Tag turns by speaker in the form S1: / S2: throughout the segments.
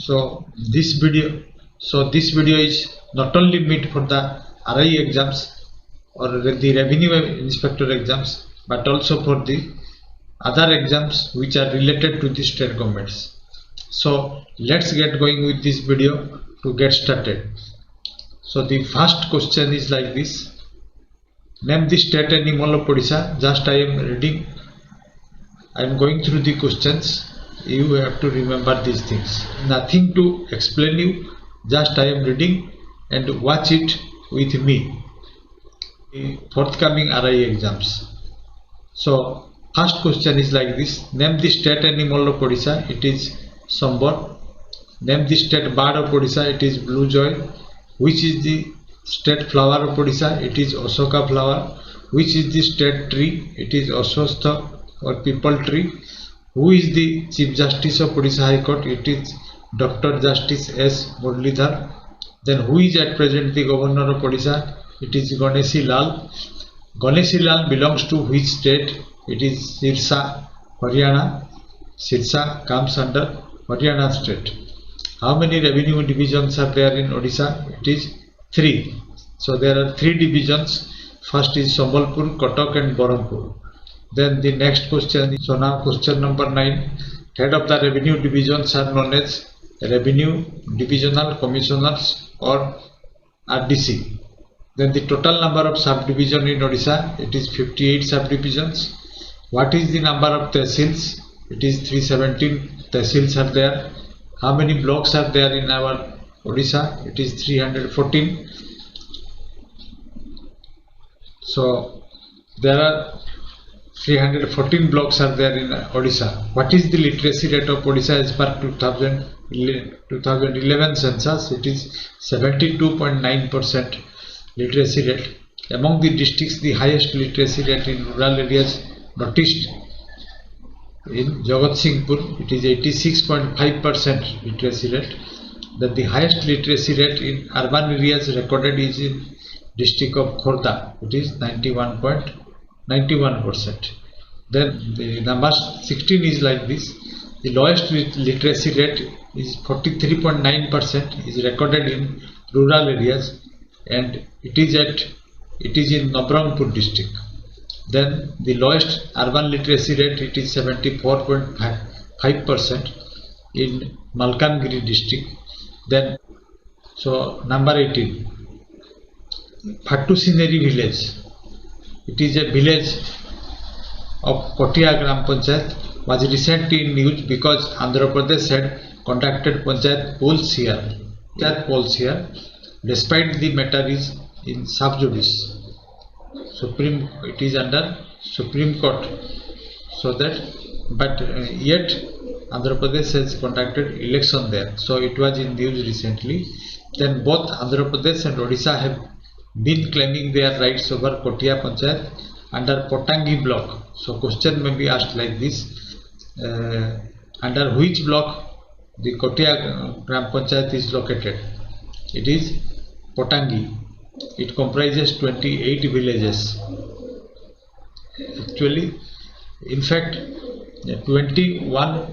S1: So this video is not only meant for the RI exams or the revenue inspector exams, but also for the other exams which are related to the state governments. So let's get going with this video to get started. So the first question is like this: name the state animal of Odisha. Just I am reading, I am going through the questions. You have to remember these things. Nothing to explain you, just I am reading and watch it with me. The forthcoming RI exams. So first question is like this: name the state animal of Odisha. It is Sambor. Name the state bird of Odisha. It is blue joy. Which is the state flower of Odisha? It is Asoka flower. Which is the state tree? It is Aswastha or people tree. Who is the Chief Justice of Odisha High Court? It is Dr. Justice S. Muralidhar. Then who is at present the Governor of Odisha? It is Ganeshi Lal. Ganeshi Lal belongs to which state? It is Sirsa, Haryana. Sirsa comes under Haryana state. How many revenue divisions are there in Odisha? It is 3. So there are 3 divisions. First is Sambalpur, Cuttack and Berhampur. Then the next question. So now question number 9. Head of the revenue divisions are known as revenue divisional commissioners or RDC. Then the total number of subdivision in Odisha, it is 58 subdivisions. What is the number of tehsils? It is 317 tehsils are there. How many blocks are there in our Odisha? It is 314. So there are 314 blocks are there in Odisha. What is the literacy rate of Odisha as per 2011 census? It is 72.9% literacy rate. Among the districts, the highest literacy rate in rural areas noticed in Jagatsinghpur. It is 86.5% literacy rate. That the highest literacy rate in urban areas recorded is in district of Khordha. It is 91%. Then the number 16 is like this: the lowest literacy rate is 43.9% is recorded in rural areas, and it is in Nabarangpur district. Then the lowest urban literacy rate, it is 74.5% in Malkangiri district. Then so number 18, Phattusineri village. It is a village of Kotia Gram Panchayat, was recently in news because Andhra Pradesh had conducted Panchayat polls here. Despite the matter is in sub judice. It is under Supreme Court. So that, but yet Andhra Pradesh has conducted election there. So it was in news recently. Then both Andhra Pradesh and Odisha have been claiming their rights over Kotia Panchayat under Potangi block. So question may be asked like this: under which block the Kotia Gram Panchayat is located? It is Potangi. It comprises 28 villages. Actually, in fact, 21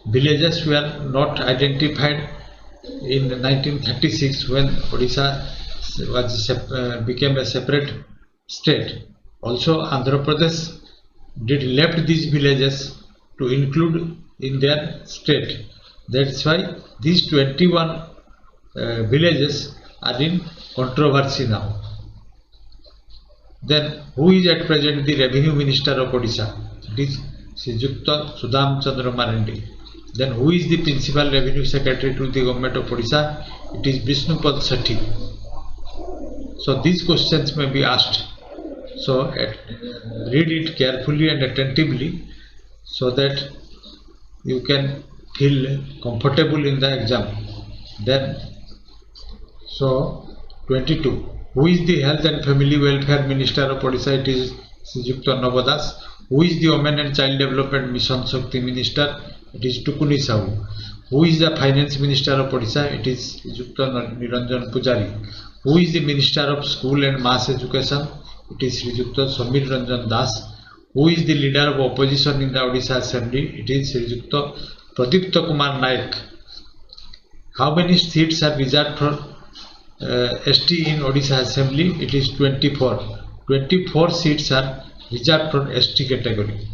S1: villages were not identified in 1936 when Odisha became a separate state. Also, Andhra Pradesh did left these villages to include in their state. That's why these 21 villages are in controversy now. Then who is at present the revenue minister of Odisha? It is Srijukta Sudham Chandra Marandi. Then who is the principal revenue secretary to the government of Odisha? It is Vishnupad Sethi. So these questions may be asked. So read it carefully and attentively so that you can feel comfortable in the exam. Then so 22. Who is the health and family welfare minister of Odisha? It is Srijukta Navadas. Who is the women and child development mission Shakti minister? It is Tukuni Sahu. Who is the finance minister of Odisha? It is Srijukta Niranjan Pujari. Who is the minister of school and mass education? It is Srijukta Samir Ranjan Das. Who is the leader of opposition in the Odisha Assembly? It is Srijukta Pradipta Kumar Naik. How many seats are reserved for ST in Odisha Assembly? It is 24. 24 seats are reserved for ST category.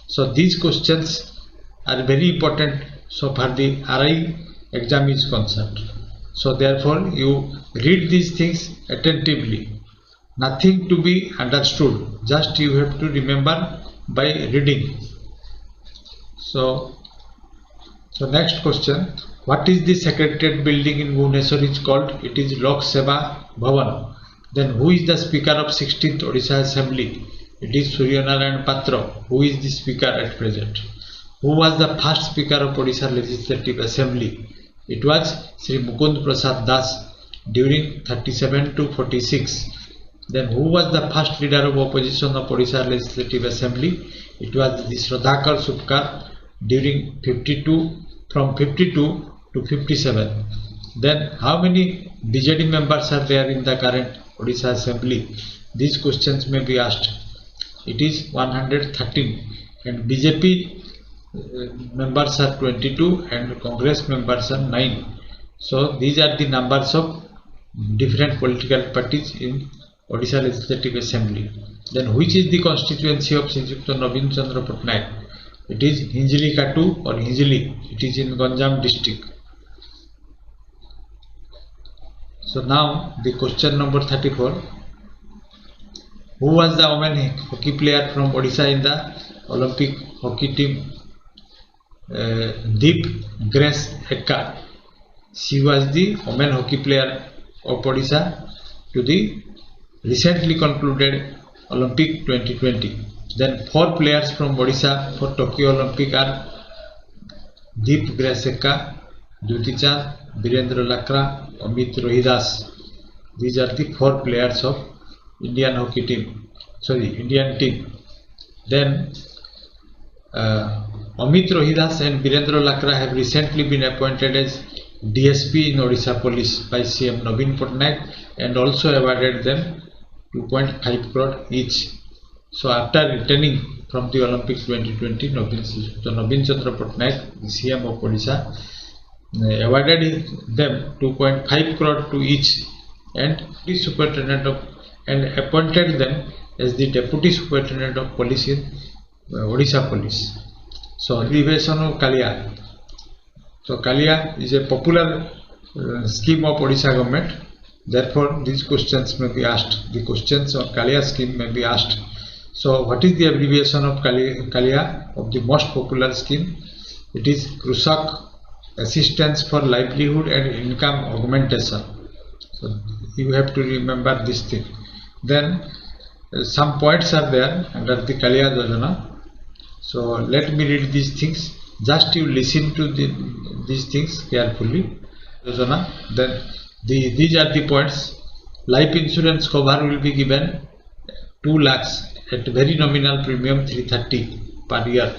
S1: So these questions are very important so far the RI exam is concerned. So therefore you read these things attentively. Nothing to be understood, just you have to remember by reading. So next question, what is the Secretariat building in Bhubaneswar is called? It is Lok Seva Bhavan. Then who is the Speaker of 16th Odisha Assembly? It is Surya Narayan Patra, who is the Speaker at present. Who was the first Speaker of Odisha Legislative Assembly? It was Sri Mukund Prasad Das during 37 to 46. Then who was the first leader of opposition of Odisha Legislative Assembly? It was the Shraddhakar Supkar during 52, from 52 to 57. Then how many BJD members are there in the current Odisha Assembly? These questions may be asked. It is 113, and BJP members are 22 and Congress members are 9. So these are the numbers of different political parties in Odisha Legislative Assembly. Then which is the constituency of Srijukta Naveen Chandra Patnaik? It is Hinjli Katu or Hinjli. It is in Ganjam district. So now the question number 34. Who was the women hockey player from Odisha in the Olympic hockey team? Deep Grace Ekka. She was the women hockey player of Odisha to the recently concluded Olympic 2020. Then 4 players from Odisha for Tokyo Olympic are Deep Grace Ekka, Duti Chand, Birendra Lakra, Amit Rohidas. These are the 4 players of Indian hockey team. Indian team. Then Amit Rohidas and Birendra Lakra have recently been appointed as DSP in Odisha Police by CM Naveen Patnaik and also awarded them 2.5 crore each. So after returning from the Olympics 2020, Naveen Chandra Patnaik, the CM of Odisha, awarded them 2.5 crore to each and the superintendent of, and appointed them as the deputy superintendent of police in Odisha Police. So abbreviation of Kalia. So Kalia is a popular scheme of Odisha government. Therefore these questions may be asked. The questions on Kalia scheme may be asked. So what is the abbreviation of Kalia of the most popular scheme? It is Krushak Assistance for Livelihood and Income Augmentation. So you have to remember this thing. Then some points are there under the Kalia Yojana. So let me read these things. Just you listen to these things carefully. Yojana. Then these are the points. Life insurance cover will be given 2 lakhs at very nominal premium 330 per year.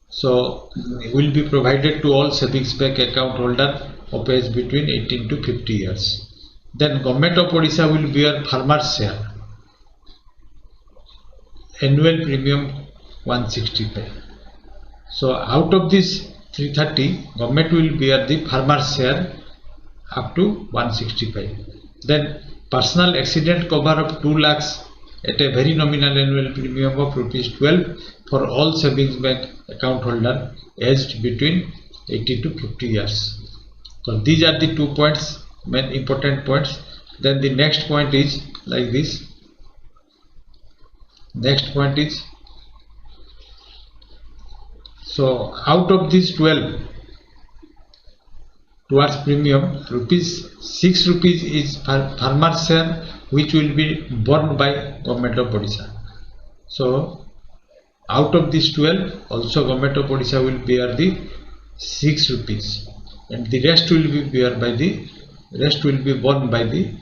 S1: So will be provided to all savings bank account holder of age between 18 to 50 years. Then Government of Odisha will bear farmer's share. Annual premium 165. So out of this 330, government will bear the farmer's share up to 165. Then personal accident cover of 2 lakhs at a very nominal annual premium of rupees 12 for all savings bank account holder aged between 80 to 50 years. So these are the 2 points, main important points. Then the next point is like this. Next point is, so out of this 12 towards premium, ₹6 is farmer's share, which will be borne by Government of Odisha. So out of this 12, also Government of Odisha will bear the ₹6, and the rest will be borne by the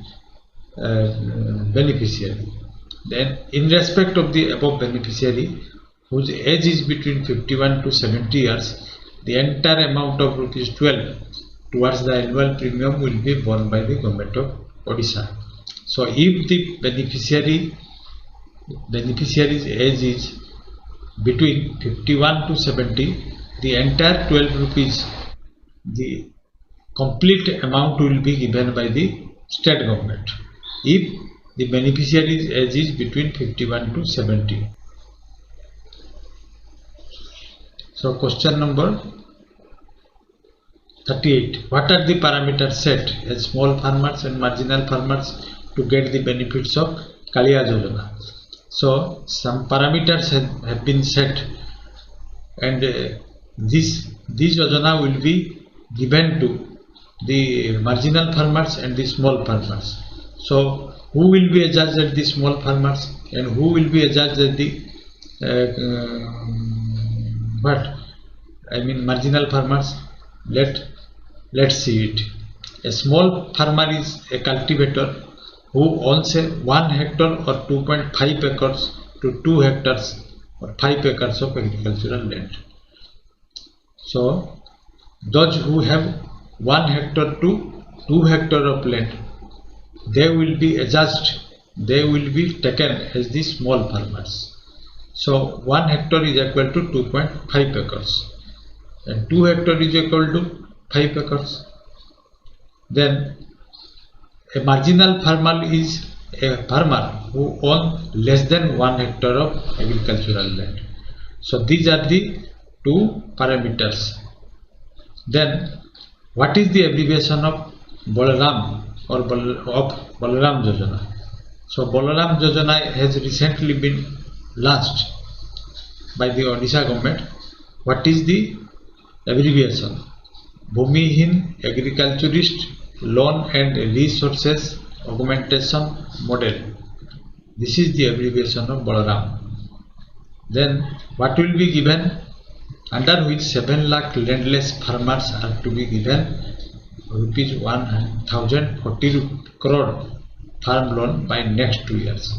S1: beneficiary. Then in respect of the above beneficiary, whose age is between 51 to 70 years, the entire amount of ₹12 towards the annual premium will be borne by the Government of Odisha. So if the beneficiary's age is between 51 to 70, the entire ₹12, the complete amount will be given by the state government if the beneficiary's age is between 51 to 70. So question number 38. What are the parameters set as small farmers and marginal farmers to get the benefits of Kaliya Yojana? So some parameters have been set, and this Yojana will be given to the marginal farmers and the small farmers. So who will be adjudged at the small farmers and who will be adjudged at the marginal farmers? Let's see it. A small farmer is a cultivator who owns a 1 hectare or 2.5 acres to 2 hectares or 5 acres of agricultural land. So those who have 1 hectare to 2 hectare of land, they will be adjudged, they will be taken as the small farmers. So 1 hectare is equal to 2.5 acres and 2 hectare is equal to 5 acres. Then a marginal farmer is a farmer who owns less than 1 hectare of agricultural land. So these are the two parameters. Then what is the abbreviation of Balaram or of Balaram Yojana? So Balaram Yojana has recently been launched by the Odisha government. What is the abbreviation? Bhumihin Agriculturist Loan and Resources Augmentation Model. This is the abbreviation of Balaram. Then what will be given? Under which 7 lakh landless farmers are to be given rupees 1040 crore farm loan by next 2 years.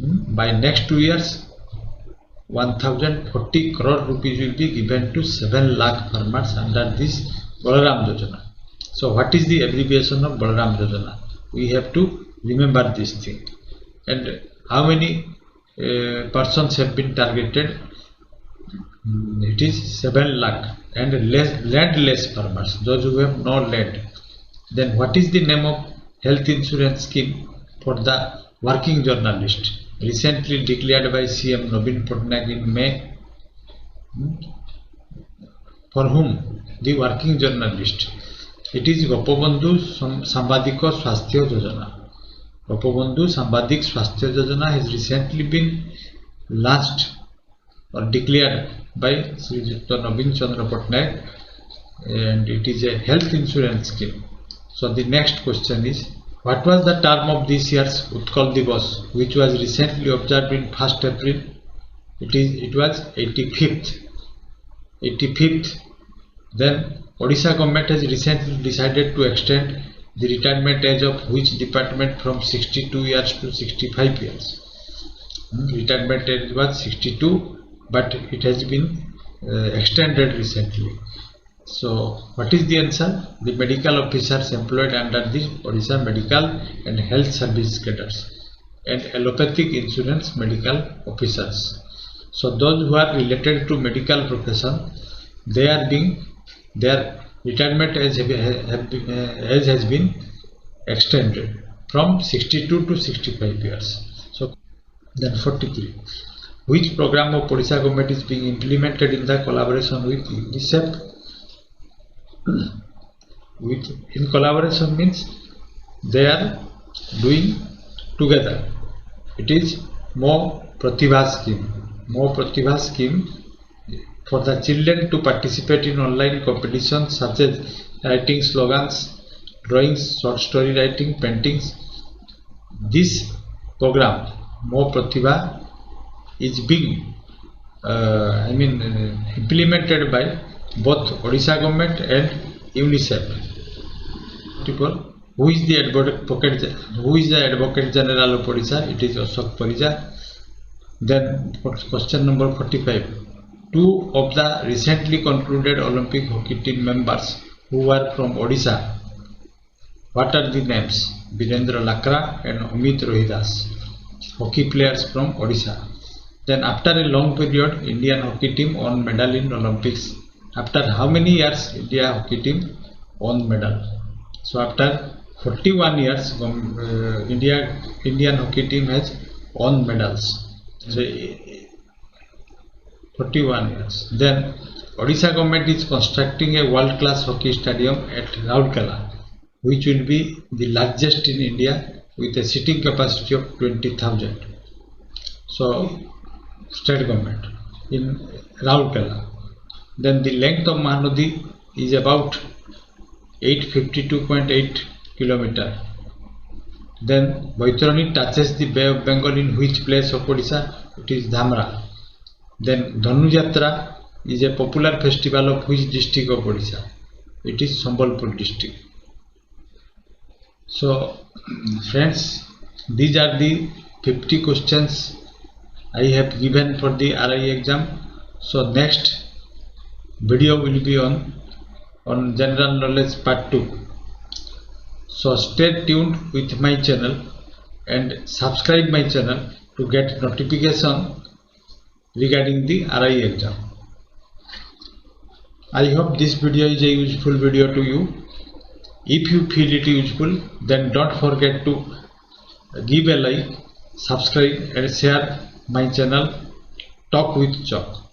S1: By next 2 years, 1040 crore rupees will be given to 7 lakh farmers under this Balaram Yojana. So what is the abbreviation of Balaram Yojana? We have to remember this thing. And how many persons have been targeted? It is 7 lakh and landless farmers, those who have no land. Then what is the name of health insurance scheme for the working journalist, recently declared by CM Navin Patnaik in May? For whom? The working journalist. It is Gopabandhu Sambadiko Swasthya Yojana. Gopabandhu Sambadik Swasthya Yojana has recently been launched or declared by Sri Navin Chandra Patnaik, and it is a health insurance scheme. So the next question is, what was the term of this year's Utkal Divas, which was recently observed in 1st April? It was 85th. Then Odisha government has recently decided to extend the retirement age of which department from 62 years to 65 years. Retirement age was 62, but it has been extended recently. So what is the answer? The medical officers employed under the Odisha Medical and Health Service cadres and allopathic insurance medical officers. So those who are related to medical profession, their retirement age has been extended from 62 to 65 years. So then 43. Which program of Odisha government is being implemented in the collaboration with UNICEF? In collaboration means they are doing together. It is Mo Pratibha scheme. Mo Pratibha scheme for the children to participate in online competitions such as writing slogans, drawings, short story writing, paintings. This program Mo Pratibha is being implemented by both Odisha government and UNICEF. Who is the Advocate General of Odisha? It is Ashok Parija. Then question number 45. 2 of the recently concluded Olympic hockey team members who were from Odisha. What are the names? Birendra Lakra and Amit Rohidas, hockey players from Odisha. Then after a long period, Indian hockey team won medal in Olympics. After how many years India hockey team won medal. So after 41 years, Indian hockey team has won medals. So 41 years. Then Odisha government is constructing a world-class hockey stadium at Rourkela, which will be the largest in India with a seating capacity of 20,000. So state government in Rourkela. Then the length of Mahanadi is about 852.8 km. Then Baitarani touches the Bay of Bengal, in which place of Odisha? It is Dhamra. Then Dhanu Jatra is a popular festival of which district of Odisha? It is Sambalpur district. So friends, these are the 50 questions I have given for the RI exam. So next video will be on general knowledge part 2. So stay tuned with my channel and subscribe my channel to get notification regarding the RI exam. I hope this video is a useful video to you. If you feel it useful, then don't forget to give a like, subscribe and share my channel Talk with Chalk.